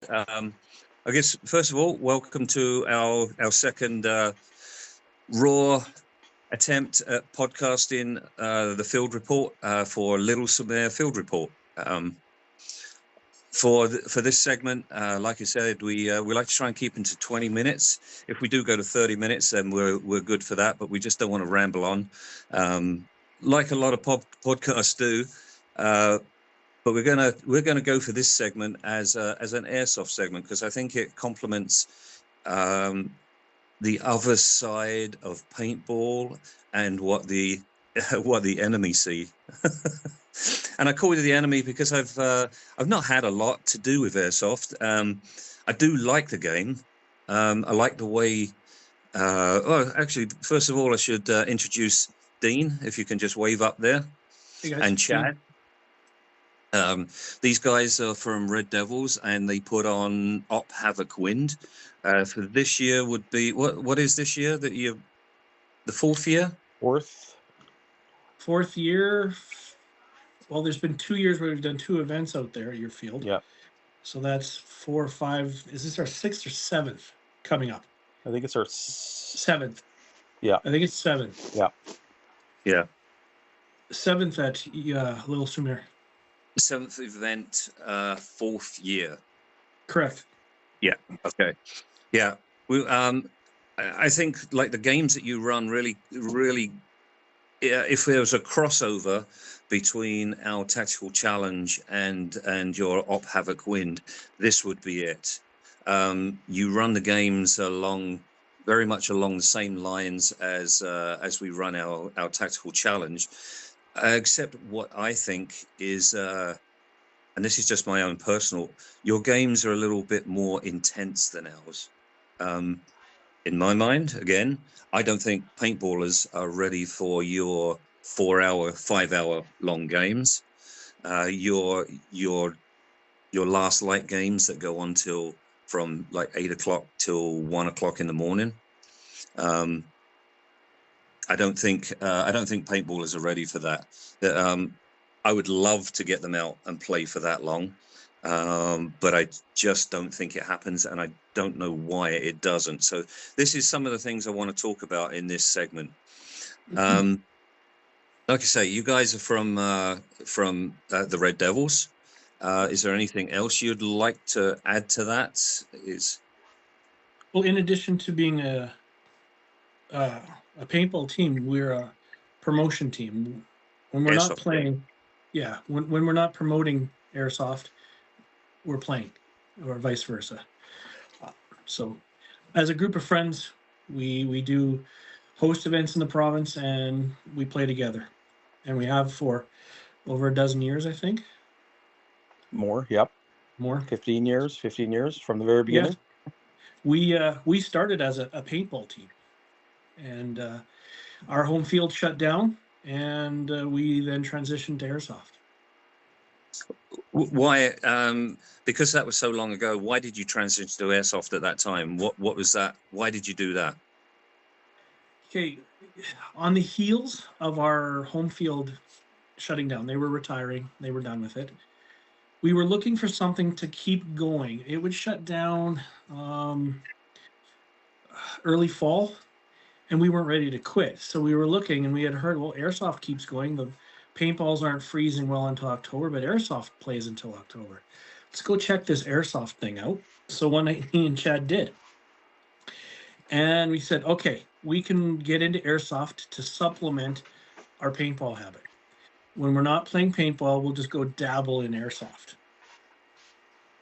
Um, I guess first of all, welcome to our second raw attempt at podcasting the field report for Little-Sur-Mur field report. For this segment, like I said, we like to try and keep into 20 minutes. If we do go to 30 minutes, then we're good for that. But we just don't want to ramble on, like a lot of podcasts do. But we're gonna go for this segment as an airsoft segment because I think it complements the other side of paintball and what the what the enemy see. And I call it the enemy because I've not had a lot to do with airsoft. I do like the game. I like the way. Well, actually, first of all, I should introduce Dean. If you can just wave up there, hey guys, and Chad. These guys are from Red Devils, and they put on Op Havoc Wind. For this year would be what is this year that you the fourth year? Fourth year. Well, there's been 2 years where we've done 2 events out there at your field. Yeah. So that's 4 or 5. Is this our 6th or 7th coming up? I think it's our 7th. Yeah. I think it's 7th. Yeah. Yeah. 7th at Lil-Sur-Mur. 7th event, 4th year. Correct. Yeah. Okay. Yeah. We I think like the games that you run really, yeah, if there was a crossover between our tactical challenge and your Op Havoc Wind, this would be it. You run the games very much along the same lines as we run our tactical challenge, except what I think is, and this is just my own personal, your games are a little bit more intense than ours. In my mind, again, I don't think paintballers are ready for your 4-hour, 5-hour long games. Your last light games that go on till from like 8 o'clock till 1 o'clock in the morning. I don't think paintballers are ready for that. I would love to get them out and play for that long. But I just don't think it happens, and I don't know why it doesn't. So this is some of the things I want to talk about in this segment. Like I say, you guys are from the Red Devils. Is there anything else you'd like to add to that? Well, in addition to being a paintball team, we're a promotion team. When we're not playing, when we're not promoting airsoft, we're playing, or vice versa. So as a group of friends, we do host events in the province, and we play together, and we have for over a dozen years, I think. More. Yep. More. 15 years from the very beginning. Yeah. We started as a paintball team, and our home field shut down, and we then transitioned to airsoft. Why? Because that was so long ago. Why did you transition to airsoft at that time? What was that? Why did you do that? Okay, on the heels of our home field shutting down, they were retiring. They were done with it. We were looking for something to keep going. It would shut down early fall, and we weren't ready to quit. So we were looking, and we had heard, well, airsoft keeps going. The paintballs aren't freezing well until October, but airsoft plays until October. Let's go check this airsoft thing out. So one night, me and Chad did. And we said, okay, we can get into airsoft to supplement our paintball habit. When we're not playing paintball, we'll just go dabble in airsoft.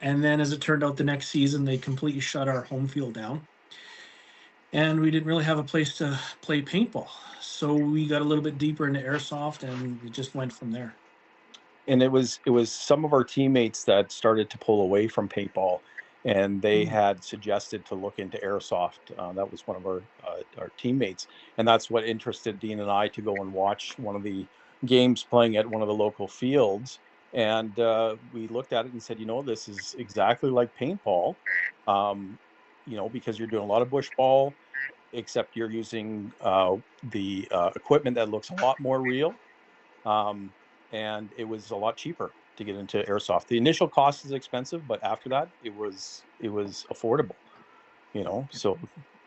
And then as it turned out, the next season, they completely shut our home field down. And we didn't really have a place to play paintball. So we got a little bit deeper into airsoft, and it just went from there. And it was some of our teammates that started to pull away from paintball, and they had suggested to look into airsoft. That was one of our teammates, and that's what interested Dean and I to go and watch one of the games playing at one of the local fields. And we looked at it and said, this is exactly like paintball, because you're doing a lot of bush ball, except you're using the equipment that looks a lot more real. And it was a lot cheaper to get into airsoft. The initial cost is expensive, but after that, it was affordable. You know, so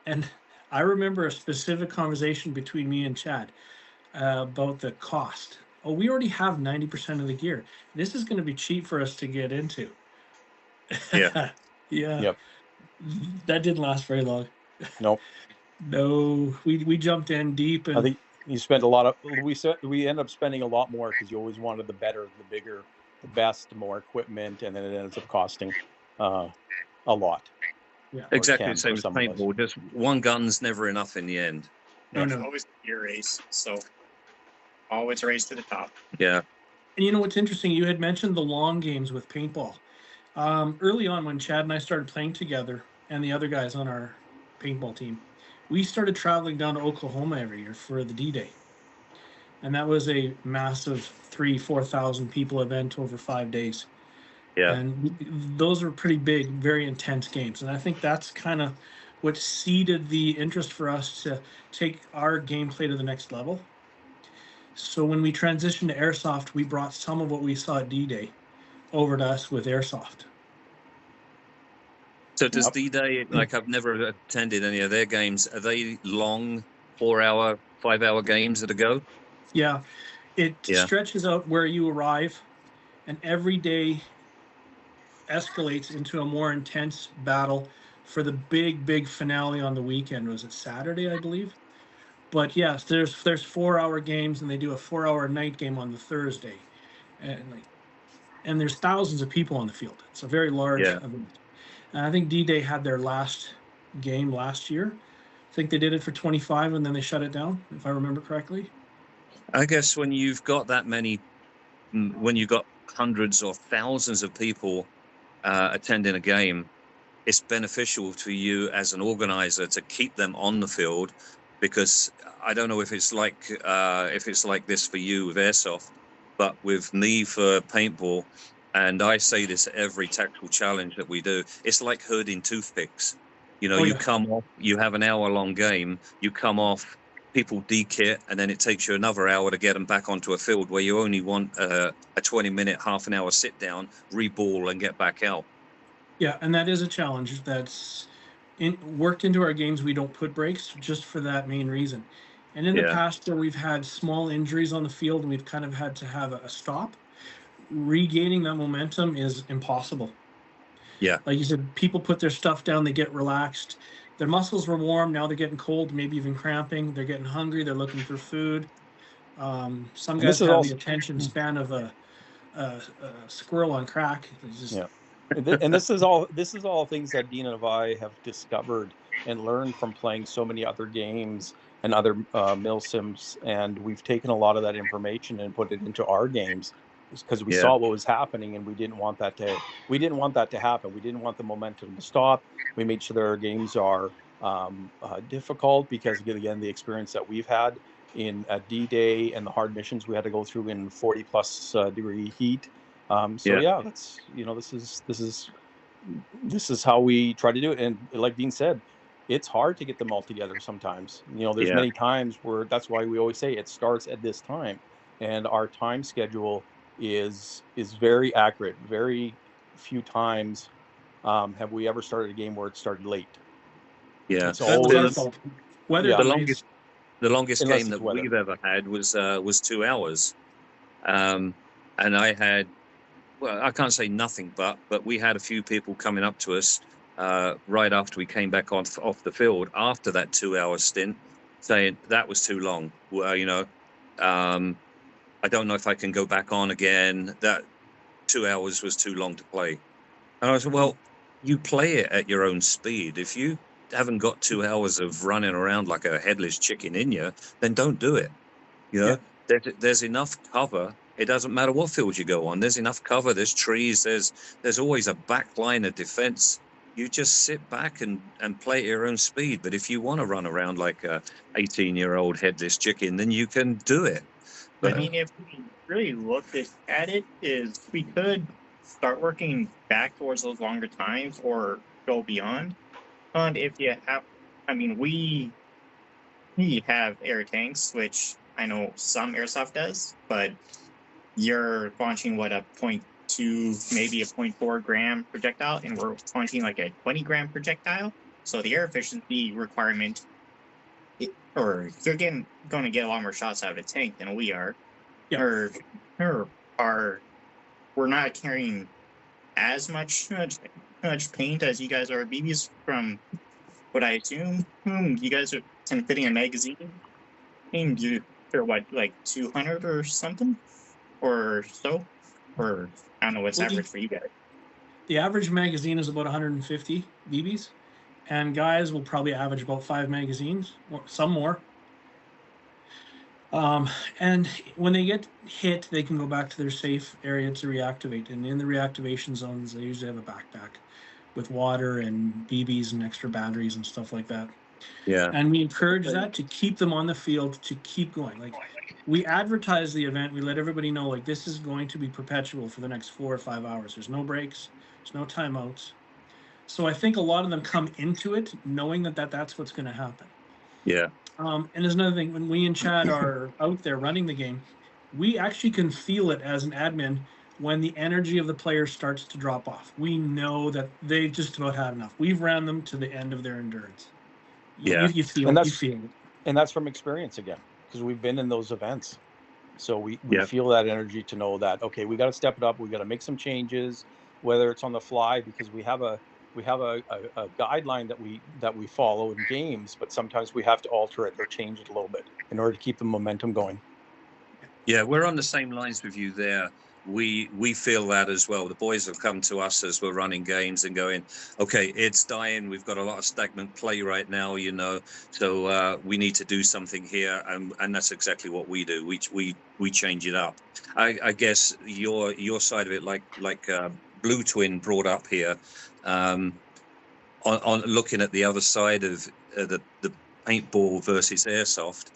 And I remember a specific conversation between me and Chad about the cost. Oh, we already have 90% of the gear. This is going to be cheap for us to get into. Yeah. Yeah, yep. that didn't last very long. No, No, we jumped in deep I and think you spent a lot of we end up spending a lot more because you always wanted the better, the bigger, the best, more equipment, and then it ends up costing uh, a lot, yeah. or Exactly the can for same as some of us. paintball. Just one gun's never enough in the end. Oh Yep. no. Always your race, so always race to the top. Yeah. And you know what's interesting? You had mentioned the long games with paintball. Early on, when Chad and I started playing together, and the other guys on our paintball team, we started traveling down to Oklahoma every year for the D-Day, and that was a massive 3,000-4,000 people event over 5 days. Yeah. And those are pretty big, very intense games. And I think that's kind of what seeded the interest for us to take our gameplay to the next level. So when we transitioned to airsoft, we brought some of what we saw at D-Day over to us with airsoft. So does Yep. D-Day, like I've never attended any of their games, are they long 4-hour, 5-hour games that go? Yeah, it Yeah. stretches out where you arrive, and every day escalates into a more intense battle for the big finale on the weekend. Was it Saturday, I believe? But yes, there's 4-hour games, and they do a 4-hour night game on the Thursday, and there's thousands of people on the field. It's a very large Yeah. event. And I think D-Day had their last game last year. I think they did it for 25, and then they shut it down, if I remember correctly. I guess when you've got that many, when you've got hundreds or thousands of people attending a game, it's beneficial to you as an organizer to keep them on the field, because I don't know if it's like this for you with airsoft, but with me for paintball, and I say this at every tactical challenge that we do, it's like herding toothpicks. You know, Oh you yeah, come off, you have an hour-long game, you come off, people de-kit, and then it takes you another hour to get them back onto a field where you only want a 20-minute, half an hour sit down, reball, and get back out. yeah, and that is a challenge that's worked into our games. We don't put breaks just for that main reason. And in the Yeah. past, where we've had small injuries on the field and we've kind of had to have a stop, regaining that momentum is impossible. Yeah. Like you said, people put their stuff down, they get relaxed. Their muscles were warm, now they're getting cold, maybe even cramping. They're getting hungry, they're looking for food. Some And guys this is have the also attention span of a squirrel on crack. It's just, yeah. And this is all things that Dean and I have discovered and learned from playing so many other games and other mil sims, and we've taken a lot of that information and put it into our games because we Yeah. saw what was happening, and we didn't want that to happen. We didn't want the momentum to stop. We made sure that our games are difficult because, again, the experience that we've had in D-Day and the hard missions we had to go through in 40 plus degree heat. So Yeah. yeah, that's, you know, this is how we try to do it. And like Dean said, it's hard to get them all together sometimes. You know, there's Yeah. many times where that's why we always say it starts at this time, and our time schedule is very accurate. Very few times have we ever started a game where it started late. Yeah. It's that's our always, fault. Weather yeah, The delays. longest unless game it's that weather. we've ever had was 2 hours, and I had, well, I can't say nothing, but we had a few people coming up to us right after we came back off the field after that 2 hour stint, saying that was too long. Well, you know, I don't know if I can go back on again. That 2 hours was too long to play. And I said, well, you play it at your own speed. If you haven't got 2 hours of running around like a headless chicken in you, then don't do it. You know, there's enough cover. It doesn't matter what field you go on. There's enough cover. There's trees. There's always a back line of defense. You just sit back and play at your own speed. But if you want to run around like a 18-year-old headless chicken, then you can do it. I But mean, if we really looked at it, is we could start working back towards those longer times or go beyond. And if you have, I mean, we have air tanks, which I know some airsoft does, but you're launching what, a to maybe a 0.4 gram projectile, and we're wanting like a 20-gram projectile. So the air efficiency requirement, or you're going to get a lot more shots out of a tank than we are. Yeah. Or we're not carrying as much paint as you guys are. BBs, from what I assume, you guys are fitting a magazine. And you're what, like 200 or something, or so, or I don't know what's average for you guys. The average magazine is about 150 BBs, and guys will probably average about 5 magazines, or some more. And when they get hit, they can go back to their safe area to reactivate. And in the reactivation zones, they usually have a backpack with water and BBs and extra batteries and stuff like that. Yeah. And we encourage that to keep them on the field, to keep going. Like, we advertise the event, we let everybody know, like, this is going to be perpetual for the next 4 or 5 hours. There's no breaks, there's no timeouts. So I think a lot of them come into it knowing that's what's going to happen. Yeah. And there's another thing, when we and Chad are out there running the game, we actually can feel it as an admin when the energy of the players starts to drop off. We know that they've just about had enough. We've ran them to the end of their endurance. Yeah. You feel it. And that's from experience again, because we've been in those events. So we feel that energy to know that, okay, we got to step it up. We got to make some changes, whether it's on the fly, because we have a guideline that we follow in games, but sometimes we have to alter it or change it a little bit in order to keep the momentum going. Yeah, we're on the same lines with you there. We feel that as well. The boys have come to us as we're running games and going, okay, it's dying. We've got a lot of stagnant play right now, so we need to do something here, and that's exactly what we do. We change it up. I guess your side of it, like Blue Twin brought up here, on looking at the other side of the paintball versus airsoft.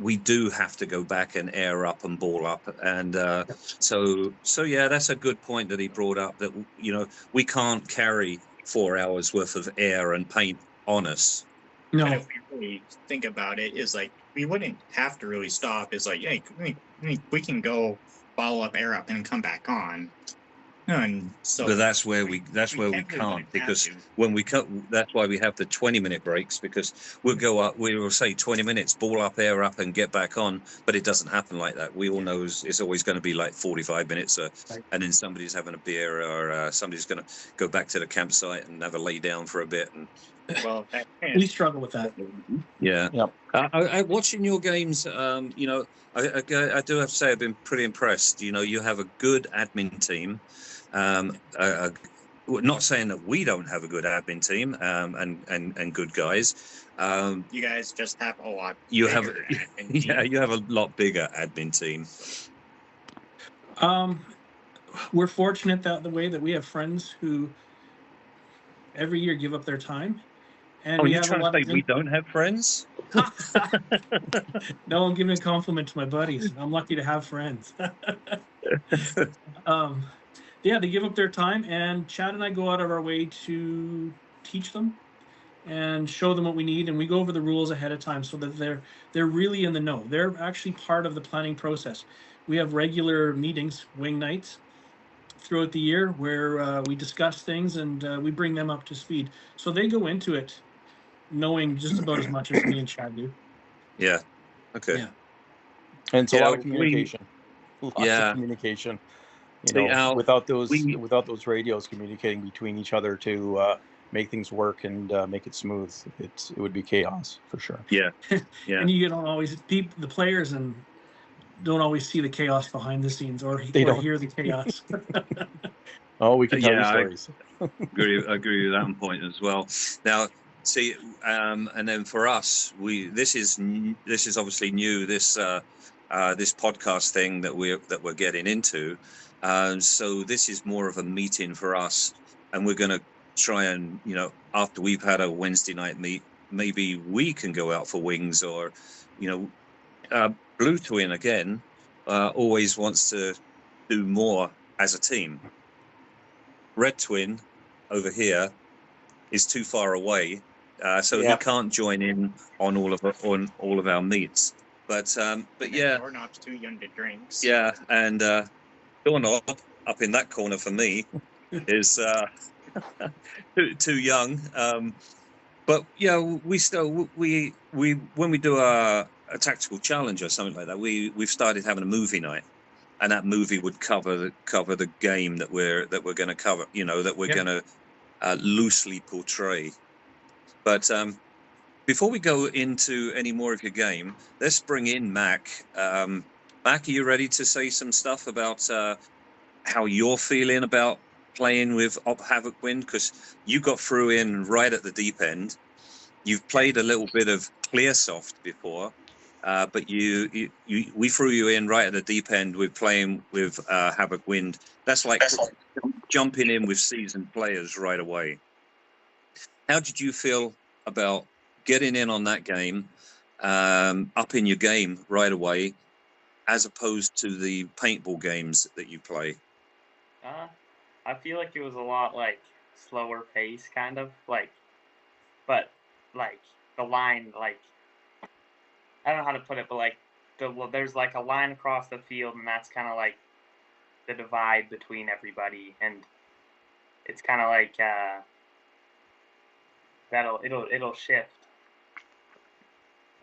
We do have to go back and air up and ball up, and so yeah, that's a good point that he brought up, that we can't carry 4 hours worth of air and paint on us. No. And if we really think about it, is like we wouldn't have to really stop. It's like, hey, we can go bottle up, air up, and come back on. And so, but that's where we can't, because when we cut, that's why we have the 20-minute breaks, because we'll go up, we will say 20 minutes, ball up, air up, and get back on, but it doesn't happen like that. We all know it's always going to be like 45 minutes, and then somebody's having a beer, or somebody's going to go back to the campsite and have a lay down for a bit. And well, we struggle with that. Yeah. Yep. Watching your games, I do have to say I've been pretty impressed. You have a good admin team. Not saying that we don't have a good admin team, and good guys. You guys just have a lot. You have a lot bigger admin team. We're fortunate that the way that we have friends who every year give up their time. And we you're have trying to say we don't have friends? No, I'm giving a compliment to my buddies. I'm lucky to have friends. Yeah, they give up their time, and Chad and I go out of our way to teach them and show them what we need, and we go over the rules ahead of time so that they're really in the know. They're actually part of the planning process. We have regular meetings, wing nights, throughout the year where we discuss things, and we bring them up to speed. So they go into it knowing just about as much as me and Chad do. Yeah. Okay. Yeah. And it's a lot of communication. Lots of communication. Without those radios communicating between each other to make things work and make it smooth, it would be chaos for sure. Yeah. Yeah. And you don't always, the players and don't always see the chaos behind the scenes, or don't hear the chaos. Oh, we can tell you stories. I agree with that point as well. Now, see, and then for us, this is obviously new. This podcast thing that we're getting into. So this is more of a meeting for us, and we're going to try and, after we've had a Wednesday night meet, maybe we can go out for wings, or, Blue Twin again always wants to do more as a team. Red Twin over here is too far away, so he can't join in on all of our meets. But yeah, Doorknob's too young to drink. Yeah, and Doorknob, up in that corner for me is too young. But yeah, we still we when we do a tactical challenge or something like that, we've started having a movie night, and that movie would cover the game that we're going to cover. You know, that we're Yep. going to loosely portray. But before we go into any more of your game, let's bring in Mac. Mac, are you ready to say some stuff about how you're feeling about playing with Op Havoc Wind? Because you got through in right at the deep end. You've played a little bit of Clearsoft before, but we threw you in right at the deep end with playing with Havoc Wind. That's like jumping in with seasoned players right away. How did you feel about getting in on that game, upping your game right away, as opposed to the paintball games that you play? I feel like it was a lot like slower pace, kind of like, but like the line, like I don't know how to put it, but like there's like a line across the field, and that's kind of like the divide between everybody, and it's kind of like it'll shift,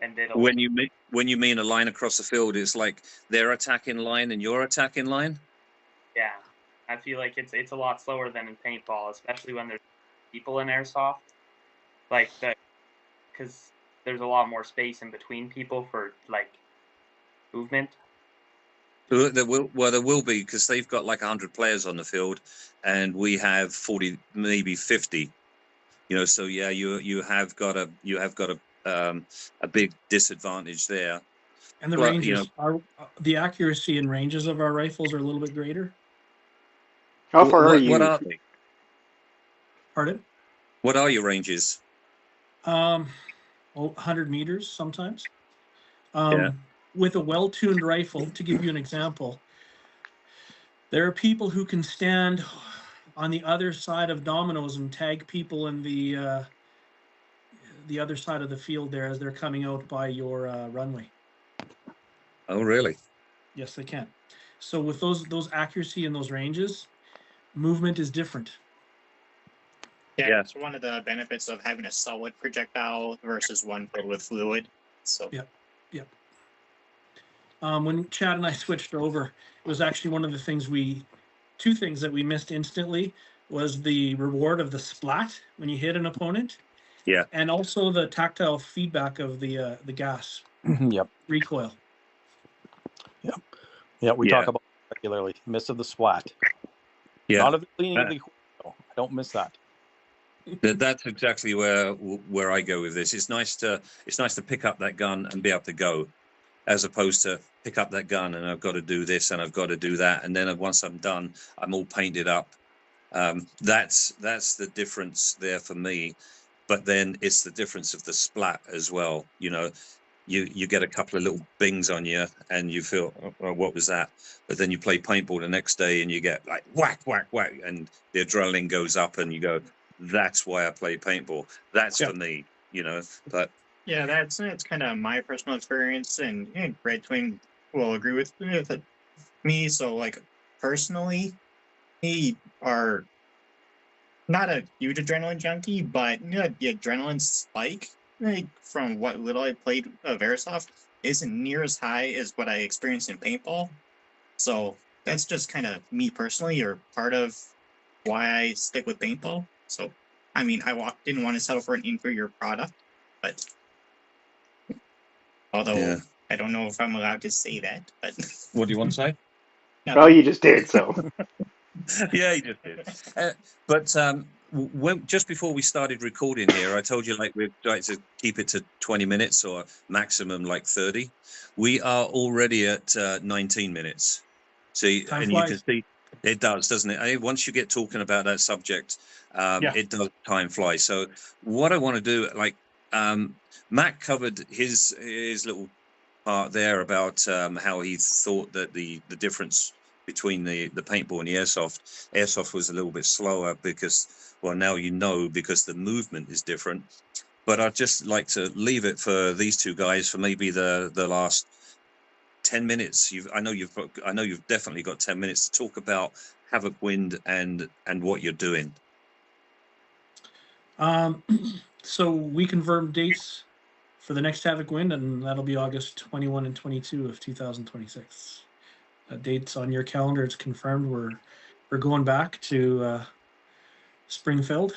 and it'll. When you mean a line across the field, it's like their attacking line and your attacking line. Yeah, I feel like it's a lot slower than in paintball, especially when there's people in airsoft, like because there's a lot more space in between people for like movement. There will be, because they've got like 100 players on the field, and we have 40, maybe 50. You know, so yeah, you have got a big disadvantage there. And the ranges are the accuracy and ranges of our rifles are a little bit greater. How far are you? What are they? Pardon? What are your ranges? 100 meters sometimes. Yeah. With a well-tuned rifle, to give you an example, there are people who can stand on the other side of dominoes and tag people in the other side of the field there as they're coming out by your runway. Oh, really? Yes, they can. So with those accuracy and those ranges, movement is different. Yeah, it's one of the benefits of having a solid projectile versus one filled with fluid. So Yep. When Chad and I switched over, it was actually one of the things two things that we missed instantly was the reward of the splat when you hit an opponent. Yeah. And also the tactile feedback of the gas. Yep. Recoil. Yep. Yeah, we talk about it regularly. Miss of the splat. Yeah. Not of the cleaning of the equipment, though. I don't miss that. That's exactly where I go with this. It's nice to pick up that gun and be able to go, as opposed to pick up that gun and I've got to do this and I've got to do that, and then once I'm done, I'm all painted up. That's the difference there for me. But then it's the difference of the splat as well. You know, you get a couple of little bings on you and you feel, oh, what was that? But then you play paintball the next day and you get like whack, whack, whack, and the adrenaline goes up and you go, that's why I play paintball. That's for me, you know. But yeah, that's kind of my personal experience, and Red Twin will agree with me. So, like, personally, we are not a huge adrenaline junkie, but the adrenaline spike, like, from what little I played of airsoft, isn't near as high as what I experienced in paintball. So that's just kind of me personally, or part of why I stick with paintball. So, I mean, didn't want to settle for an inferior product, but although I don't know if I'm allowed to say that. But what do you want to say? Well, you just did, so. Yeah, you just did. But just before we started recording here, I told you like we'd like to keep it to 20 minutes or maximum like 30. We are already at 19 minutes. See, Time and flies. you can see it does, doesn't it? Once you get talking about that subject, it does, time fly. So what I want to do, like Matt covered his little part there about how he thought that the difference between the paintball and the airsoft was a little bit slower because, well, now you know, because the movement is different. But I'd just like to leave it for these two guys for maybe the last 10 minutes. I know you've definitely got 10 minutes to talk about Havoc Wind and what you're doing? So we confirmed dates for the next Havoc Wind, and that'll be August 21 and 22 of 2026. Dates on your calendar. It's confirmed. We're going back to Springfield.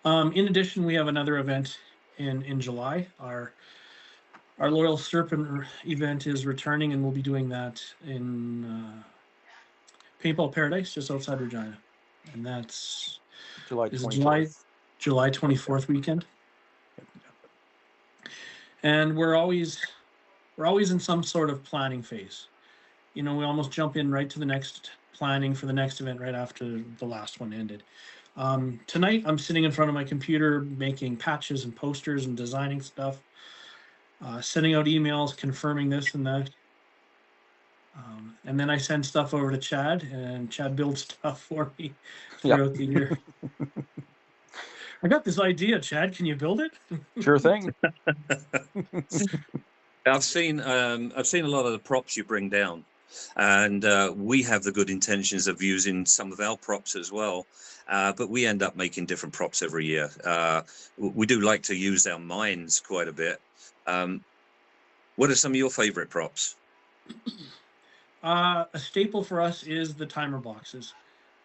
In addition, we have another event in July. Our Lil-Sur-Mur event is returning, and we'll be doing that in Paintball Paradise, just outside Regina, and that's July is it 24th. July 24th weekend. And we're always in some sort of planning phase. You know, we almost jump in right to the next planning for the next event right after the last one ended. Tonight, I'm sitting in front of my computer making patches and posters and designing stuff, sending out emails confirming this and that. And then I send stuff over to Chad, and Chad builds stuff for me throughout the year. I got this idea, Chad. Can you build it? Sure thing. I've seen a lot of the props you bring down, and we have the good intentions of using some of our props as well, but we end up making different props every year. We do like to use our minds quite a bit. What are some of your favorite props? A staple for us is the timer boxes.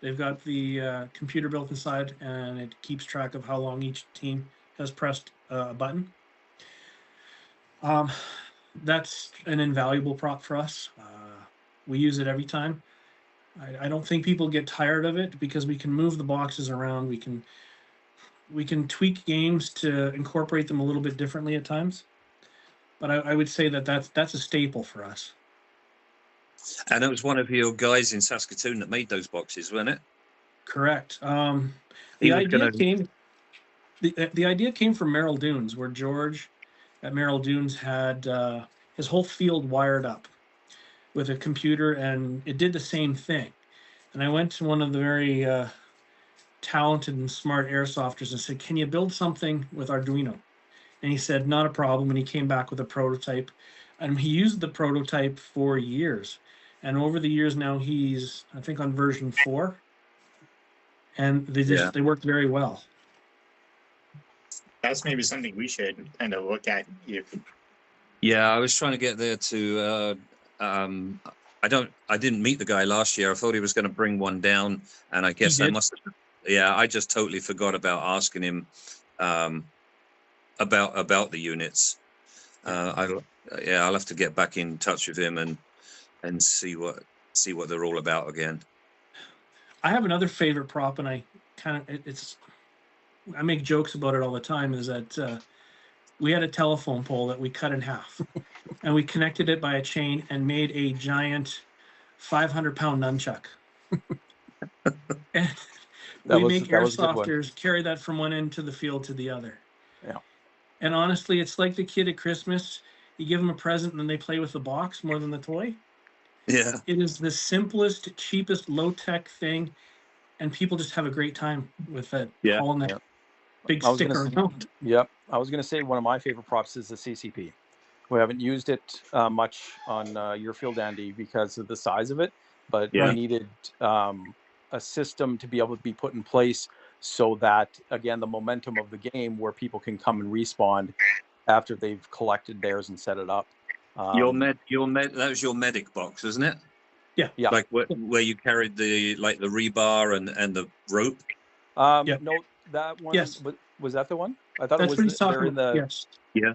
They've got the computer built inside, and it keeps track of how long each team has pressed a button. That's an invaluable prop for us. We use it every time. I don't think people get tired of it because we can move the boxes around. We can tweak games to incorporate them a little bit differently at times. But I would say that's a staple for us. And it was one of your guys in Saskatoon that made those boxes, wasn't it? Correct. He The was idea gonna- came. The idea came from Merrill Dunes, where George at Merrill Dunes had his whole field wired up with a computer, and it did the same thing. And I went to one of the very talented and smart airsofters and said, "Can you build something with Arduino?" And he said, "Not a problem." And he came back with a prototype, and he used the prototype for years. And over the years now, he's, I think, on version 4, and they worked very well. That's maybe something we should kind of look at. Yeah, I was trying to get there to. I didn't meet the guy last year. I thought he was going to bring one down, and I guess I must have. Yeah, I just totally forgot about asking him about the units. I'll have to get back in touch with him and see what they're all about again. I have another favorite prop, and I make jokes about it all the time. Is that we had a telephone pole that we cut in half, and we connected it by a chain and made a giant 500-pound nunchuck. And we make airsofters carry that from one end to the field to the other. Yeah. And honestly, it's like the kid at Christmas. You give them a present and then they play with the box more than the toy. Yeah. It is the simplest, cheapest, low-tech thing, and people just have a great time with it. Yeah. Hauling that big stick around. Yep. I was going to say one of my favorite props is the CCP. We haven't used it much on your field, Andy, because of the size of it, but we needed a system to be able to be put in place so that, again, the momentum of the game where people can come and respawn after they've collected theirs and set it up. That was your medic box, isn't it? Yeah. Like where you carried the rebar and the rope. No, that one. Yes. Was that the one? I thought That's it what was. he's talking about. Yes. Yeah.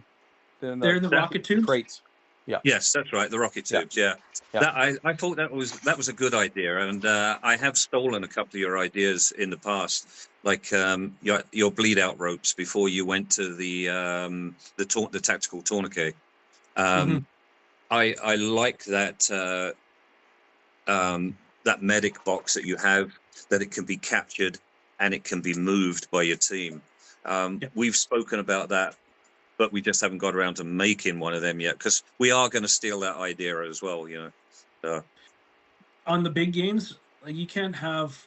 They're in the rocket tubes. Crates. Yeah. Yes, that's right. The rocket tubes. Yeah. I thought that was a good idea, and I have stolen a couple of your ideas in the past, like your bleed out ropes before you went to the tactical tourniquet. I like that that medic box that you have, that it can be captured and it can be moved by your team. We've spoken about that, but we just haven't got around to making one of them yet, because we are going to steal that idea as well, On the big games, like, you can't have,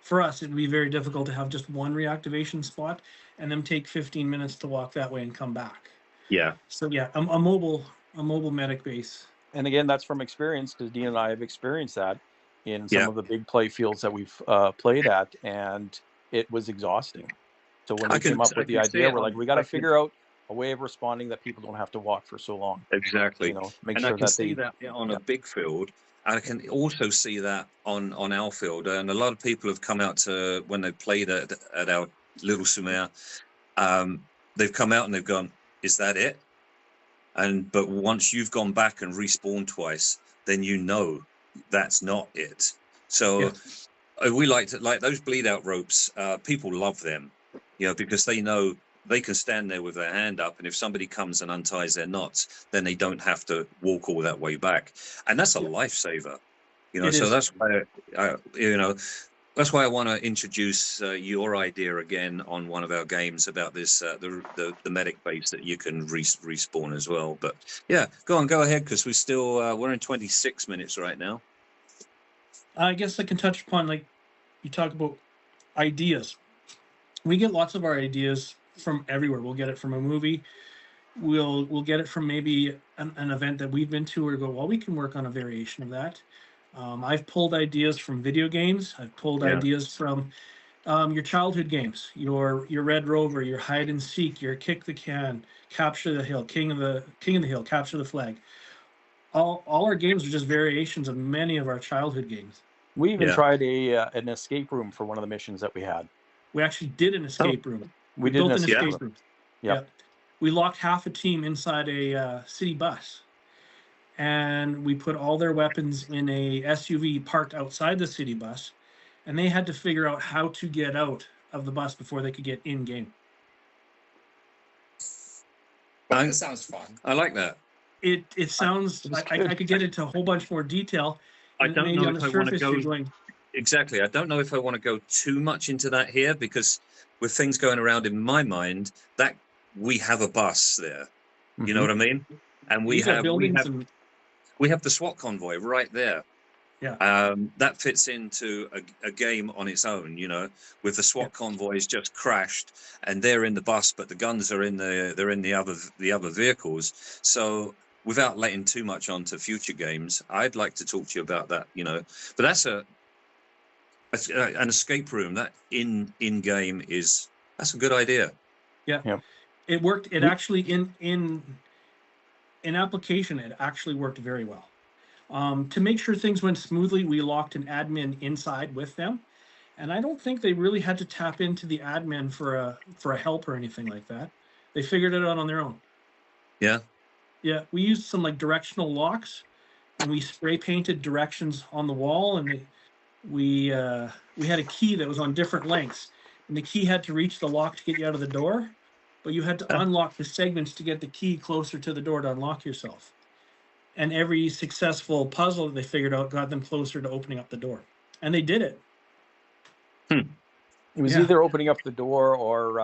for us, it'd be very difficult to have just one reactivation spot and then take 15 minutes to walk that way and come back. Yeah. So a mobile medic base. And again, that's from experience, because Dean and I have experienced that. in some of the big play fields that we've played at, and it was exhausting. So when we came up with the idea, we're like, we got to figure out a way of responding that people don't have to walk for so long. Exactly. You know, make And sure I can that see they that on a big field. I can also see that on our field. And a lot of people have come out to, when they played at our Lil-Sur-Mur, they've come out and they've gone, is that it? But once you've gone back and respawned twice, then you know that's not it. So we like those bleed out ropes. People love them, you know, because they know they can stand there with their hand up, and if somebody comes and unties their knots, then they don't have to walk all that way back, and that's a lifesaver, you know. It So is. that's why, you know, that's why I want to introduce your idea again on one of our games about this the medic base that you can respawn as well. But yeah, go ahead, because we're still we're in 26 minutes right now. I guess I can touch upon, like, you talk about ideas. We get lots of our ideas from everywhere. We'll get it from a movie. We'll get it from maybe an event that we've been to, or go, well, we can work on a variation of that. I've pulled ideas from video games. I've pulled ideas from your childhood games, your Red Rover, your hide and seek, your kick the can, capture the hill, king of the hill, capture the flag. All our games are just variations of many of our childhood games. We even tried an escape room for one of the missions that we had. We actually did an escape room. We did built an escape room. Yeah. We locked half a team inside a city bus, and we put all their weapons in a SUV parked outside the city bus, and they had to figure out how to get out of the bus before they could get in game. That sounds fun. I like that. It sounds like I could get into a whole bunch more detail. I don't maybe know on if the I want to surface go you're going, exactly. I don't know if I want to go too much into that here, because with things going around in my mind, that we have a bus there. You know what I mean? And we have the SWAT convoy right there. Yeah. That fits into a game on its own, you know, with the SWAT convoys just crashed and they're in the bus, but the guns are in the other vehicles. So without letting too much onto future games, I'd like to talk to you about that, you know. But that's an escape room that in game that's a good idea. Yeah. It worked. It actually in application, it actually worked very well. To make sure things went smoothly, we locked an admin inside with them, and I don't think they really had to tap into the admin for a help or anything like that. They figured it out on their own. Yeah. Yeah, we used some like directional locks, and we spray painted directions on the wall, and we had a key that was on different lengths, and the key had to reach the lock to get you out of the door, but you had to unlock the segments to get the key closer to the door to unlock yourself. And every successful puzzle that they figured out got them closer to opening up the door, and they did it. It was either opening up the door or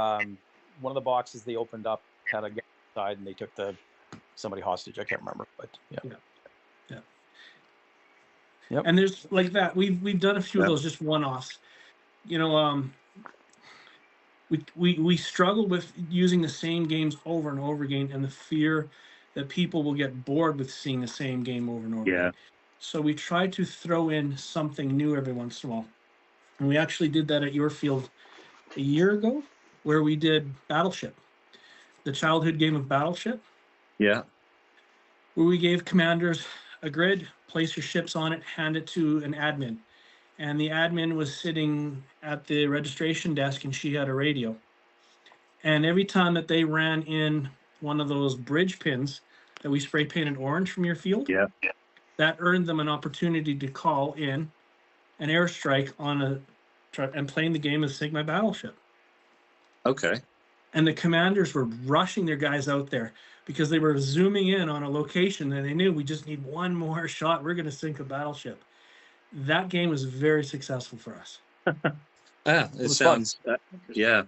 one of the boxes they opened up had a guy inside and they took somebody hostage. I can't remember, but yeah. Yep. And there's like that. We've done a few of those, just one-offs. You know, we struggle with using the same games over and over again, and the fear that people will get bored with seeing the same game over and over again. So we try to throw in something new every once in a while. And we actually did that at your field a year ago, where we did Battleship, the childhood game of Battleship. Yeah. Where we gave commanders a grid, place your ships on it, hand it to an admin. And the admin was sitting at the registration desk, and she had a radio. And every time that they ran in one of those bridge pins that we spray painted orange from your field, that earned them an opportunity to call in an airstrike on and playing the game as Sigma Battleship. Okay. And the commanders were rushing their guys out there because they were zooming in on a location and they knew we just need one more shot. We're going to sink a battleship. That game was very successful for us. It sounds fun. Yeah.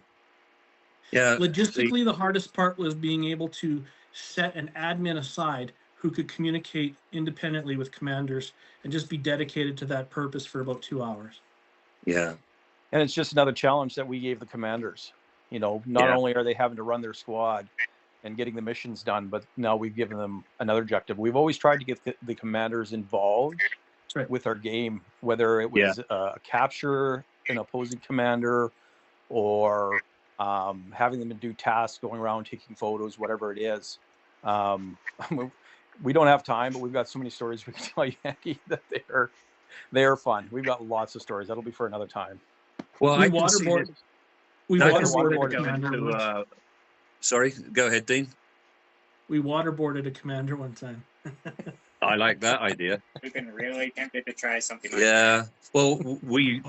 Logistically, the hardest part was being able to set an admin aside who could communicate independently with commanders and just be dedicated to that purpose for about 2 hours. Yeah. And it's just another challenge that we gave the commanders. You know, not only are they having to run their squad and getting the missions done, but now we've given them another objective. We've always tried to get the commanders involved Right. with our game, whether it was a capture an opposing commander or having them do tasks, going around taking photos, whatever it is. We don't have time, but we've got so many stories we can tell you, Andy, that they're fun. We've got lots of stories. That'll be for another time. Well, We I can see waterboard. this. We I can see waterboarded a this go commander into, once. sorry, go ahead, Dean. We waterboarded a commander one time. I like that idea. We've been really tempted to try something like Yeah. Well, we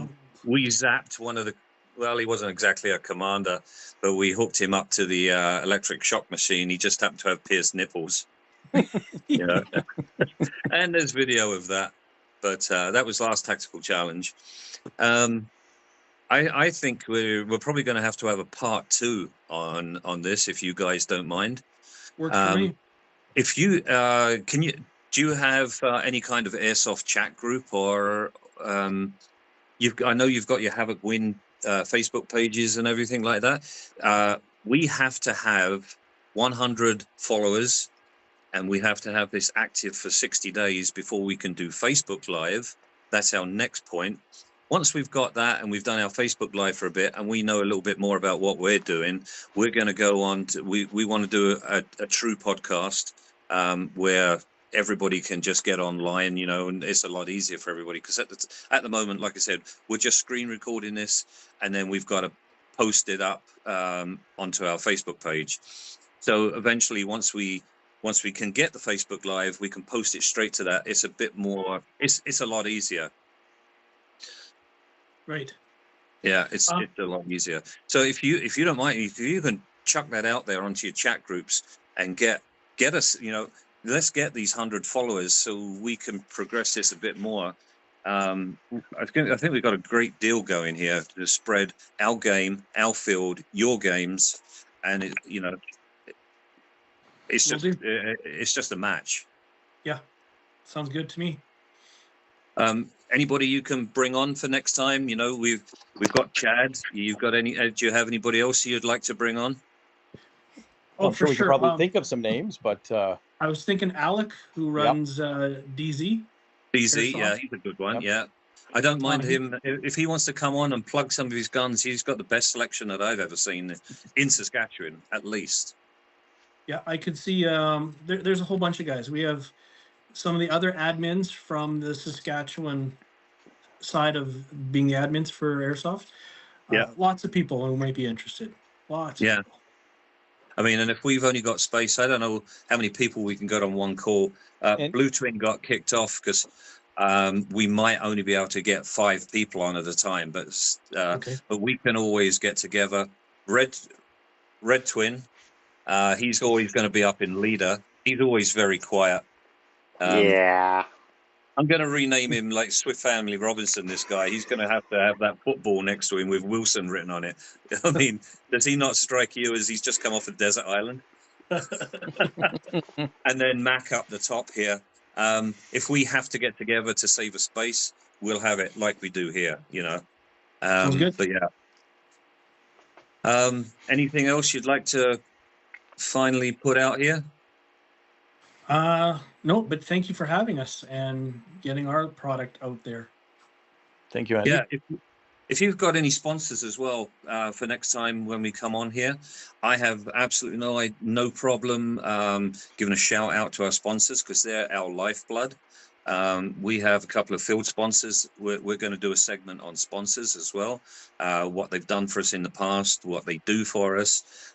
zapped one of the. Well, he wasn't exactly a commander, but we hooked him up to the electric shock machine. He just happened to have pierced nipples. Yeah. And there's video of that. But that was last tactical challenge. I think we're probably going to have a part 2 on this, if you guys don't mind. Works for me. If you do you have any kind of airsoft chat group, or I know you've got your Havoc Win Facebook pages and everything like that. We have to have 100 followers, and we have to have this active for 60 days before we can do Facebook Live. That's our next point. Once we've got that and we've done our Facebook Live for a bit and we know a little bit more about what we're doing, we're going to go on to, we want to do a true podcast where everybody can just get online, you know, and it's a lot easier for everybody, because at the moment, like I said, we're just screen recording this and then we've got to post it up onto our Facebook page. So eventually, once we can get the Facebook Live, we can post it straight to that. It's a bit more, it's a lot easier. Right. Yeah, it's a lot easier. So if you don't mind, if you can chuck that out there onto your chat groups and get us, you know, let's get these 100 followers so we can progress this a bit more. I think we've got a great deal going here to spread our game, our field, your games, and it's just a match. Yeah, sounds good to me. Anybody you can bring on for next time? You know, we've got Chad. You've got any? Do you have anybody else you'd like to bring on? I'm sure we could probably think of some names, but I was thinking Alec, who runs DZ. DZ, yeah, he's a good one. Yep. Yeah, I don't mind him if he wants to come on and plug some of his guns. He's got the best selection that I've ever seen in Saskatchewan, at least. Yeah, I could see. There's a whole bunch of guys. We have some of the other admins from the Saskatchewan side of being the admins for Airsoft. Lots of people who might be interested. Lots. Of people. I mean, and if we've only got space, I don't know how many people we can get on one call. Blue Twin got kicked off because we might only be able to get 5 people on at a time, but we can always get together. Red Twin, he's always going to be up in leader. He's always very quiet. Yeah. I'm going to rename him like Swift Family Robinson, this guy. He's going to have that football next to him with Wilson written on it. I mean, does he not strike you as he's just come off a desert island? And then Mac up the top here. If we have to get together to save a space, we'll have it like we do here, you know. Sounds good. But yeah. Anything else you'd like to finally put out here? No, but thank you for having us and getting our product out there. Thank you, Andy. Yeah, if you've got any sponsors as well for next time when we come on here, I have absolutely no problem giving a shout out to our sponsors, because they're our lifeblood. We have a couple of field sponsors. We're going to do a segment on sponsors as well, what they've done for us in the past, what they do for us.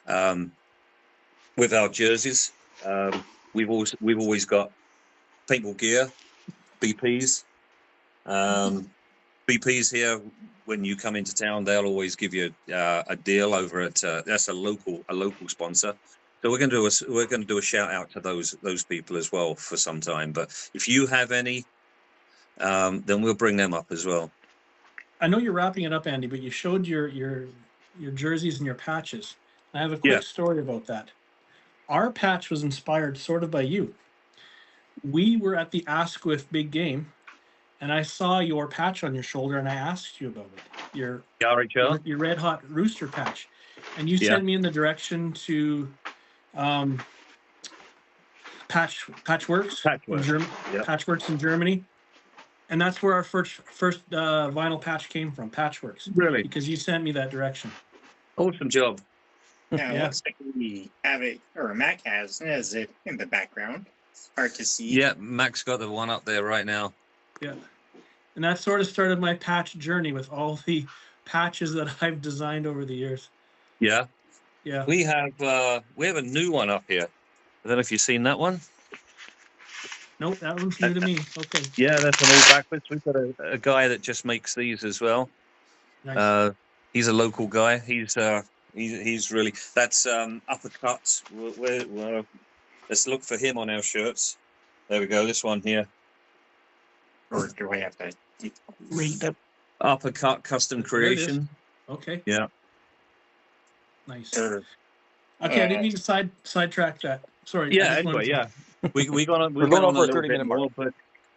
With our jerseys, we've always got paintball gear, BPs. BPs here, when you come into town, they'll always give you a deal over at that's a local sponsor. So we're going to do a shout out to those people as well for some time. But if you have any, then we'll bring them up as well. I know you're wrapping it up, Andy, but you showed your jerseys and your patches. I have a quick story about that. Our patch was inspired sort of by you. We were at the Asquith Big Game, and I saw your patch on your shoulder, and I asked you about it. Your Red Hot Rooster patch, and you sent me in the direction to Patchworks in Germany, And that's where our first vinyl patch came from, Patchworks, Really because you sent me that direction. awesome job. Now, it Yeah. looks like we have it, or Mac has it in the background. Hard to see. Yeah, Mac's got the one up there right now. Yeah. And that sort of started my patch journey with all the patches that I've designed over the years. Yeah, Yeah. we have a new one up here. I don't know if you've seen that one. Nope, that one's new to me. Okay. Yeah, that's an all backwards. We've got a guy that just makes these as well. Nice. He's a local guy. He's really, that's uppercut. Let's look for him on our shirts. There we go. This one here. Or do I have to read them? Uppercut custom There it is. creation. Okay. Yeah. Nice. Or, Okay, I didn't mean to sidetrack that. Sorry. I Yeah. just Anyway, wanted to- yeah. We We're went going on over a a little 30-minute bit mark. more, but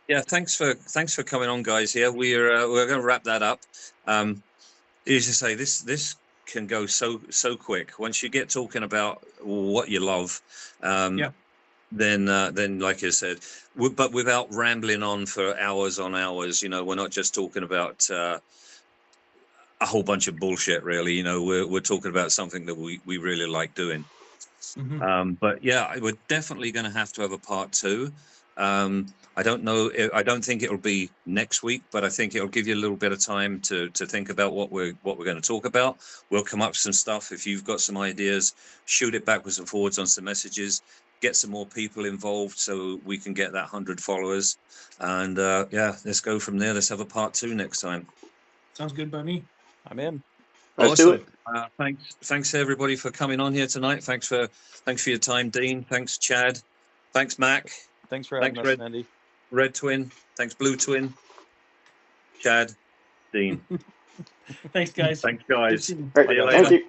yeah, thanks for coming on, guys. Here we're going to wrap that up. As you say, this can go so quick once you get talking about what you love. Yeah. Then like I said, but without rambling on for hours on hours. You know, we're not just talking about a whole bunch of bullshit. Really, you know, we're talking about something that we really like doing. Mhm. But yeah, we're definitely going to have a part 2. I don't know. I don't think it'll be next week, but I think it'll give you a little bit of time to think about what we're going to talk about. We'll come up with some stuff. If you've got some ideas, shoot it backwards and forwards on some messages. Get some more people involved so we can get that 100 followers. And yeah, let's go from there. Let's have a part 2 next time. Sounds good by me. I'm in. Let's do it. Thanks everybody for coming on here tonight. Thanks for your time, Dean. Thanks, Chad. Thanks, Mac. Thanks for having Thanks, us, Andy. Red Twin. Thanks, Blue Twin. Chad, Dean. Thanks, guys. Thanks, Good guys. seeing you. All right. See you Thank later. you.